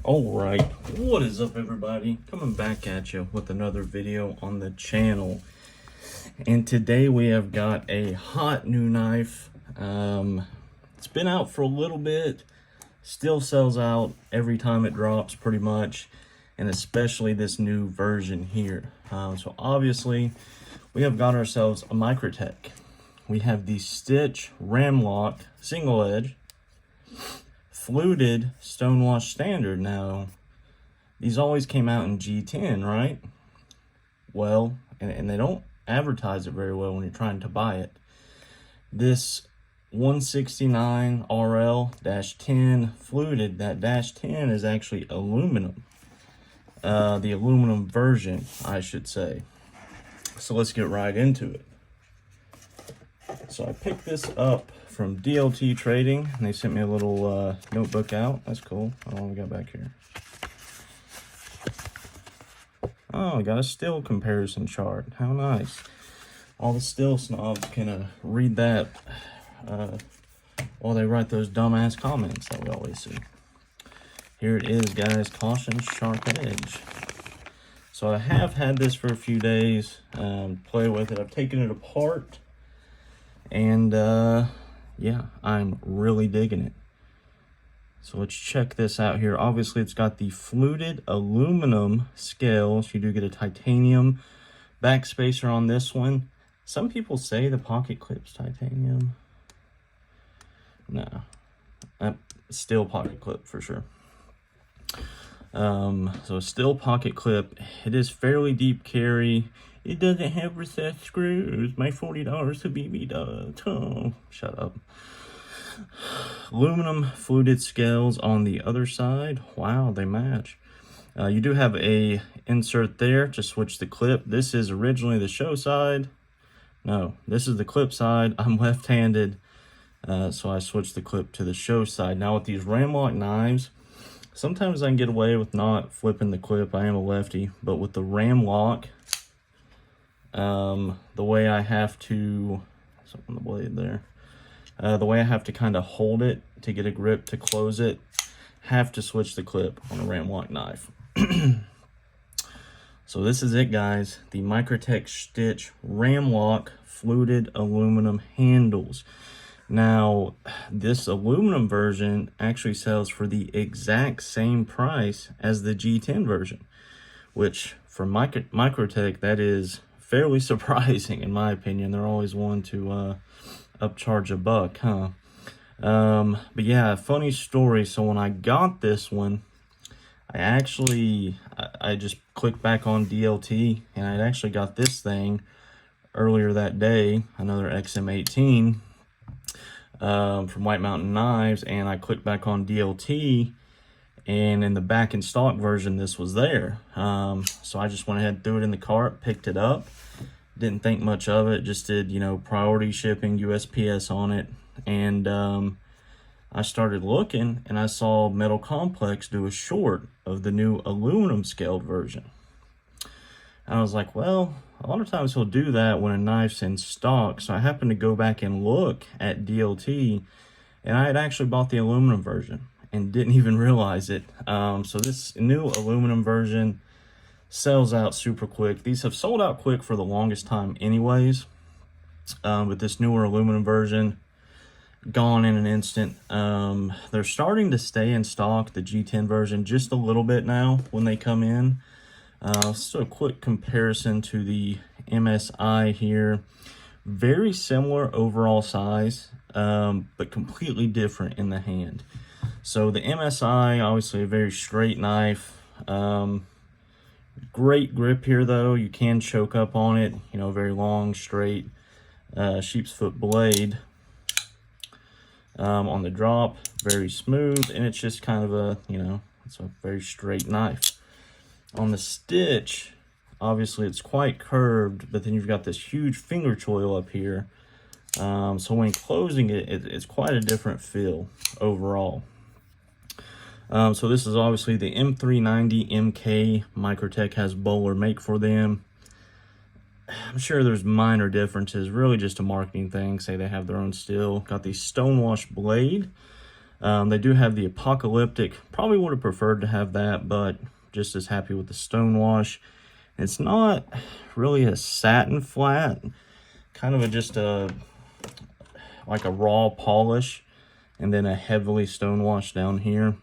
Alright, what is up everybody? Coming back at you with another video on the channel. And today we have got a hot new knife. It's been out for a little bit, still sells out every time it drops pretty much, and especially this new version here. So obviously we have got ourselves a Microtech. We have the Stitch Ram-Lok single edge fluted stonewash standard. Now, these always came out in G10, right? Well, and they don't advertise it very well when you're trying to buy it. This 169 RL-10 fluted, that -10 is actually aluminum. The aluminum version, I should say. So let's get right into it. So I picked this up from DLT Trading, and they sent me a little notebook out. That's cool. I don't know what we got back here. Oh, we got a still comparison chart. How nice. All the still snobs can read that while they write those dumbass comments that we always see. Here it is, guys. Caution, sharp edge. So I have had this for a few days, play with it. I've taken it apart, and yeah, I'm really digging it. So let's check this out here. Obviously, it's got the fluted aluminum scales. You do get a titanium backspacer on this one. Some people say the pocket clip's titanium. No, steel pocket clip for sure. So steel pocket clip. It is fairly deep carry. It doesn't have recessed screws. My $40 to BB does. Oh, shut up. Aluminum fluted scales on the other side. Wow, they match. You do have a insert there to switch the clip. This is originally the show side. No, this is the clip side. I'm left-handed, so I switched the clip to the show side. Now with these Ram-Lok knives, sometimes I can get away with not flipping the clip. I am a lefty, but with the Ram-Lok, the way I have to, something on the blade there, the way I have to kind of hold it to get a grip to close it, have to switch the clip on a Ram-Lok knife. So this is it, guys. The Microtech Stitch Ram-Lok fluted aluminum handles. Now, this aluminum version actually sells for the exact same price as the G10 version, which for Microtech, that is fairly surprising in my opinion. They're always one to upcharge a buck, huh? But yeah, funny story. So when I got this one, I just clicked back on DLT, and I actually got this thing earlier that day, another XM18 from White Mountain Knives, and I clicked back on DLT, and in the back in stock version this was there. So I just went ahead, threw it in the cart, picked it up, didn't think much of it, just did, you know, priority shipping, USPS on it, and I started looking, and I saw Metal Complex do a short of the new aluminum scaled version. And I was like, well, a lot of times he'll do that when a knife's in stock. So I happened to go back and look at DLT, and I had actually bought the aluminum version and didn't even realize it. So this new aluminum version sells out super quick. These have sold out quick for the longest time anyways. But this newer aluminum version, gone in an instant. They're starting to stay in stock, the G10 version, just a little bit now when they come in. So a quick comparison to the MSI here. Very similar overall size, but completely different in the hand. So the MSI, obviously a very straight knife. Great grip here though. You can choke up on it. You know, very long, straight sheep's foot blade. On the drop, very smooth, and it's just kind of a, you know, it's a very straight knife. On the Stitch, obviously it's quite curved, but then you've got this huge finger choil up here. So when closing it, it's quite a different feel overall. So this is obviously the M390 MK. Microtech has bowler make for them. I'm sure there's minor differences, really just a marketing thing. Say they have their own steel. Got the stonewash blade. They do have the Apocalyptic. Probably would have preferred to have that, but just as happy with the Stonewash. It's not really a satin flat, kind of just like a raw polish, and then a heavily stonewash down here.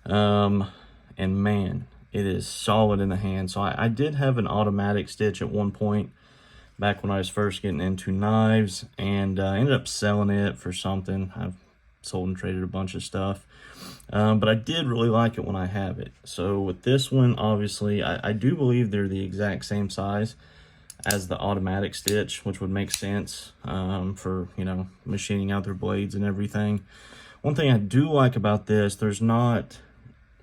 And man, it is solid in the hand. So I did have an automatic stitch at one point back when I was first getting into knives, and I ended up selling it for something. I've sold and traded a bunch of stuff, but I did really like it when I have it. So with this one, obviously, I do believe they're the exact same size as the automatic stitch, which would make sense for, you know, machining out their blades and everything. One thing I do like about this, there's not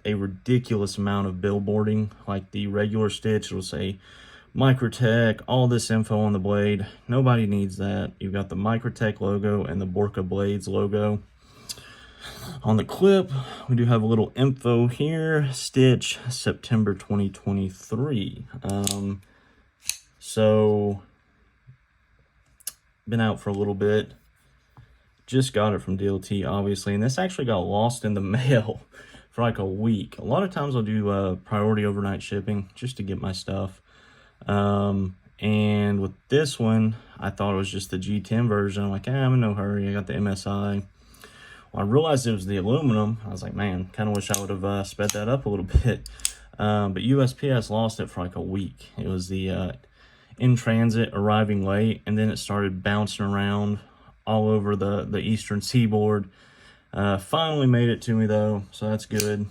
a ridiculous amount of billboarding like the regular stitch. It'll say Microtech, all this info on the blade. Nobody needs that. You've got the Microtech logo and the Borka Blades logo. On the clip, we do have a little info here. Stitch September 2023. So, been out for a little bit. Just got it from DLT, obviously. And this actually got lost in the mail for like a week. A lot of times I'll do priority overnight shipping just to get my stuff. And with this one, I thought it was just the G10 version. I'm like, I'm in no hurry. I got the MSI. Well, I realized it was the aluminum. I was like, man, kind of wish I would have sped that up a little bit. But USPS lost it for like a week. It was the in transit, arriving late, and then it started bouncing around all over the eastern seaboard. Finally made it to me though, so that's good.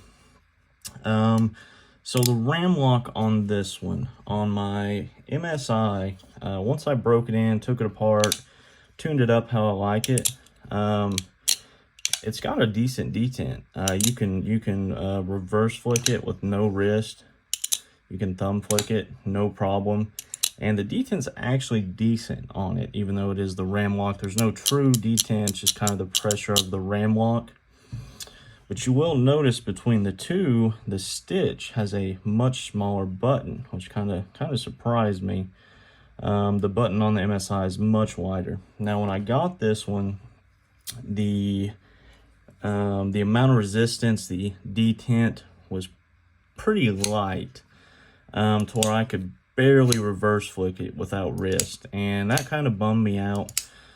So the Ram-Lok on this one, on my MSI, once I broke it in, took it apart, tuned it up how I like it, it's got a decent detent. You can reverse flick it with no wrist. You can thumb flick it, no problem. And the detent's actually decent on it, even though it is the Ram-Lok. There's no true detent, just kind of the pressure of the Ram-Lok. But you will notice between the two, the stitch has a much smaller button, which kind of surprised me. The button on the MSI is much wider. Now, when I got this one, the amount of resistance, the detent was pretty light, to where I could barely reverse flick it without wrist, and that kind of bummed me out.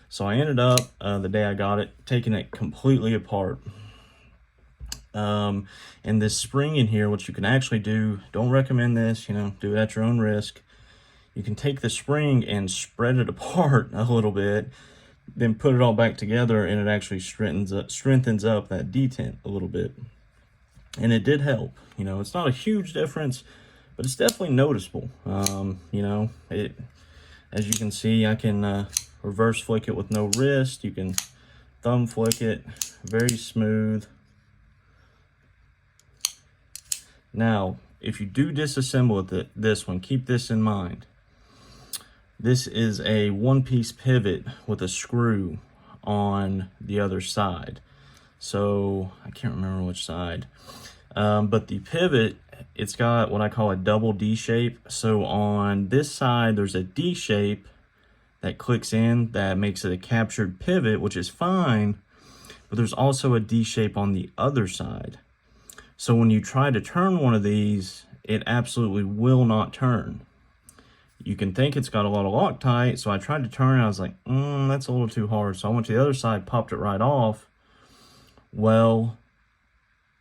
So I ended up, the day I got it, taking it completely apart. And this spring in here, what you can actually do, don't recommend this, you know, do it at your own risk. You can take the spring and spread it apart a little bit, then put it all back together, and it actually strengthens up that detent a little bit. And it did help. You know, it's not a huge difference, but it's definitely noticeable. You know, as you can see, I can reverse flick it with no wrist. You can thumb flick it, very smooth. Now, if you do disassemble this one, keep this in mind. This is a one-piece pivot with a screw on the other side. So, I can't remember which side. But the pivot, it's got what I call a double D shape. So on this side, there's a D shape that clicks in that makes it a captured pivot, which is fine. But there's also a D shape on the other side. So when you try to turn one of these, it absolutely will not turn. You can think it's got a lot of Loctite, so I tried to turn it. I was like, that's a little too hard. So I went to the other side, popped it right off. Well,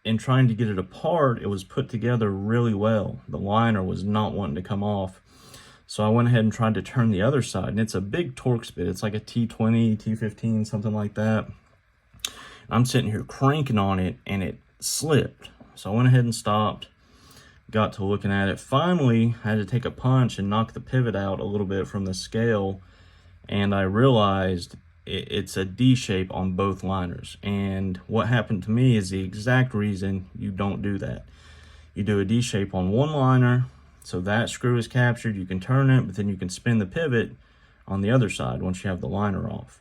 in trying to get it apart, it was put together really well. The liner was not wanting to come off. So I went ahead and tried to turn the other side, and it's a big Torx bit. It's like a T20, T15, something like that. I'm sitting here cranking on it, and it slipped. So I went ahead and stopped, got to looking at it. Finally, I had to take a punch and knock the pivot out a little bit from the scale, and I realized it's a D shape on both liners. And what happened to me is the exact reason you don't do that. You do a D shape on one liner, so that screw is captured, you can turn it, but then you can spin the pivot on the other side once you have the liner off.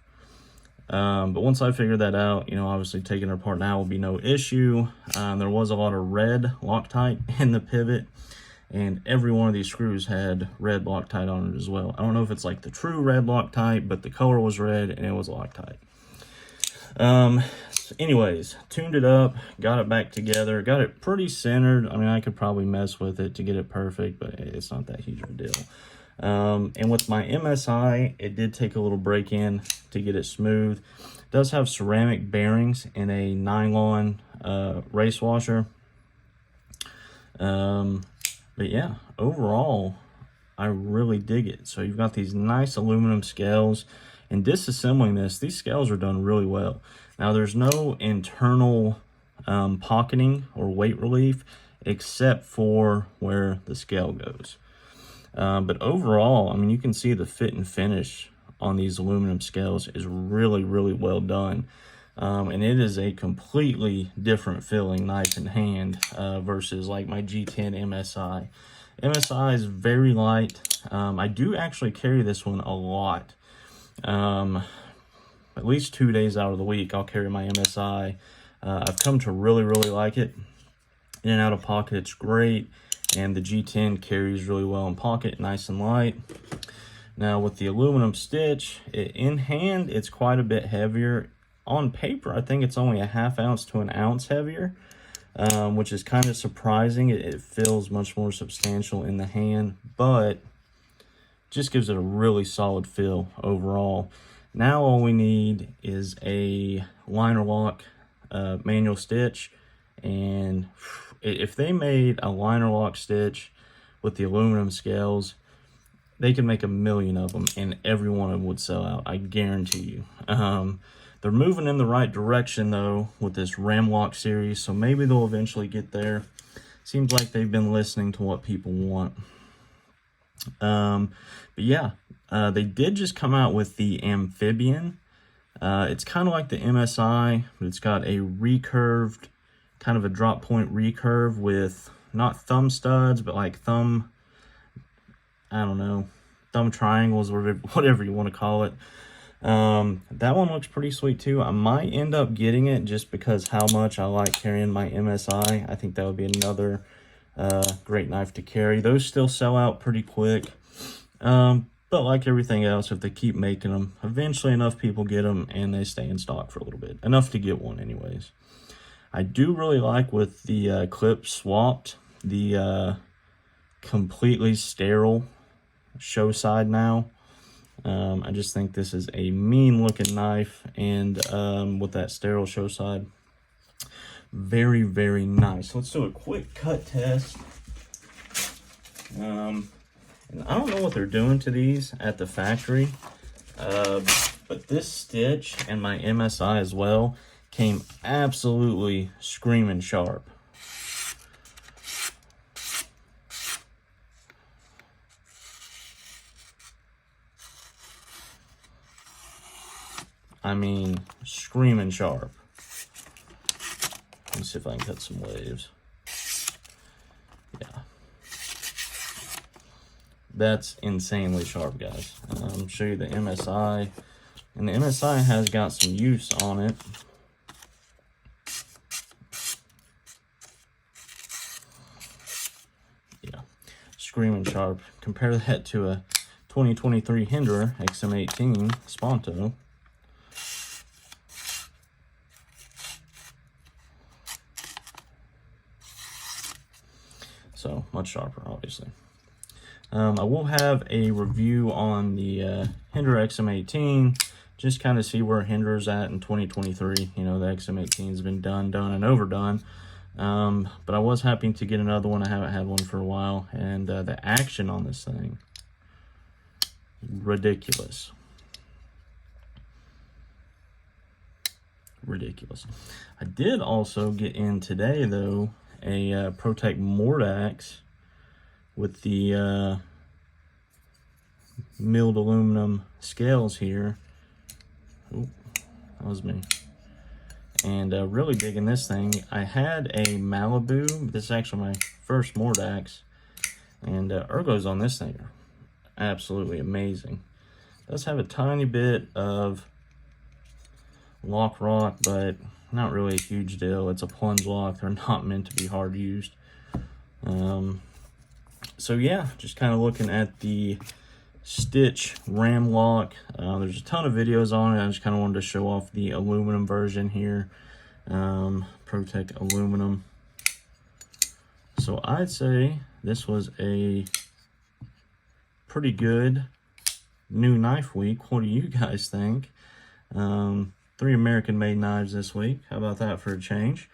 But once I figured that out, you know, obviously taking it apart now will be no issue. There was a lot of red Loctite in the pivot, and every one of these screws had red Loctite on it as well. I don't know if it's like the true red Loctite, but the color was red and it was Loctite. Anyways, tuned it up, got it back together, got it pretty centered. I mean, I could probably mess with it to get it perfect, but it's not that huge of a deal. And with my MSI, it did take a little break in to get it smooth. It does have ceramic bearings in a nylon race washer. But yeah, overall, I really dig it. So you've got these nice aluminum scales, and disassembling this, these scales are done really well. Now there's no internal pocketing or weight relief except for where the scale goes. But overall, I mean, you can see the fit and finish on these aluminum scales is really, really well done. And it is a completely different feeling knife in hand versus like my G10 MSI. MSI is very light. I do actually carry this one a lot. At least 2 days out of the week, I'll carry my MSI. I've come to really, really like it. In and out of pocket, it's great. And the G10 carries really well in pocket, nice and light. Now with the aluminum stitch, in hand, it's quite a bit heavier. On paper, I think it's only a ½ ounce to an ounce heavier, which is kind of surprising. It feels much more substantial in the hand, but just gives it a really solid feel overall. Now all we need is a liner lock manual stitch, and if they made a liner lock stitch with the aluminum scales, they could make 1 million of them, and every one of them would sell out, I guarantee you. They're moving in the right direction, though, with this Ram-Lok series, so maybe they'll eventually get there. Seems like they've been listening to what people want. But yeah, they did just come out with the Amphibian. It's kind of like the MSI, but it's got a recurved, kind of a drop point recurve with not thumb studs, but like thumb, I don't know, thumb triangles, or whatever you want to call it. That one looks pretty sweet too. I might end up getting it just because how much I like carrying my MSI. I think that would be another great knife to carry. Those still sell out pretty quick. But like everything else, if they keep making them, eventually enough people get them and they stay in stock for a little bit. Enough to get one anyways. I do really like with the clip swapped, the completely sterile show side now. I just think this is a mean looking knife, and with that sterile show side, very, very nice. Let's do a quick cut test. And I don't know what they're doing to these at the factory, but this stitch and my MSI as well came absolutely screaming sharp. I mean, screaming sharp. Let me see if I can cut some waves. Yeah. That's insanely sharp, guys. I'll show you the MSI. And the MSI has got some use on it. Yeah. Screaming sharp. Compare that to a 2023 Hinderer XM18 Sponto. So much sharper, obviously. I will have a review on the Hinderer XM18, just kind of see where Hinderer's at in 2023. You know, the XM18 has been done, and overdone. But I was happy to get another one. I haven't had one for a while, and the action on this thing, ridiculous. Ridiculous. I did also get in today, though, a Protech Mordax with the milled aluminum scales here. Ooh, that was me. And really digging this thing. I had a Malibu. This is actually my first Mordax. And ergos on this thing are absolutely amazing. It does have a tiny bit of lock rock, but not really a huge deal. It's a plunge lock. They're not meant to be hard used. So yeah, just kind of looking at the Stitch Ram-Lok. There's a ton of videos on it. I just kind of wanted to show off the aluminum version here. Microtech aluminum. So I'd say this was a pretty good new knife week. What do you guys think? 3 American-made knives this week. How about that for a change?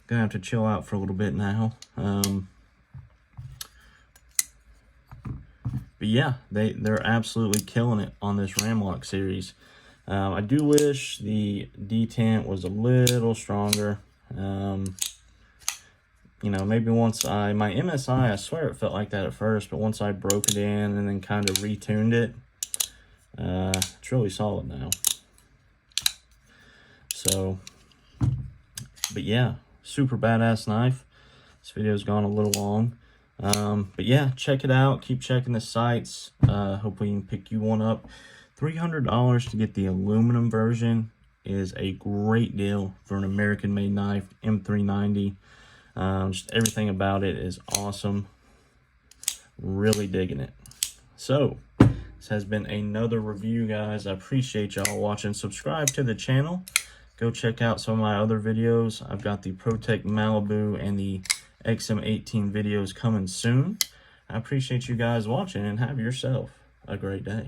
Gonna have to chill out for a little bit now. But yeah, they're absolutely killing it on this Ram-Lok series. I do wish the detent was a little stronger. You know, maybe once my MSI, I swear it felt like that at first, but once I broke it in and then kind of retuned it, it's really solid now. So, but yeah, super badass knife. This video's gone a little long. But yeah, check it out. Keep checking the sites. Hopefully you can pick you one up. $300 to get the aluminum version is a great deal for an American-made knife, M390. Just everything about it is awesome. Really digging it. So, this has been another review, guys. I appreciate y'all watching. Subscribe to the channel. Go check out some of my other videos. I've got the ProTech Malibu and the XM18 videos coming soon. I appreciate you guys watching, and have yourself a great day.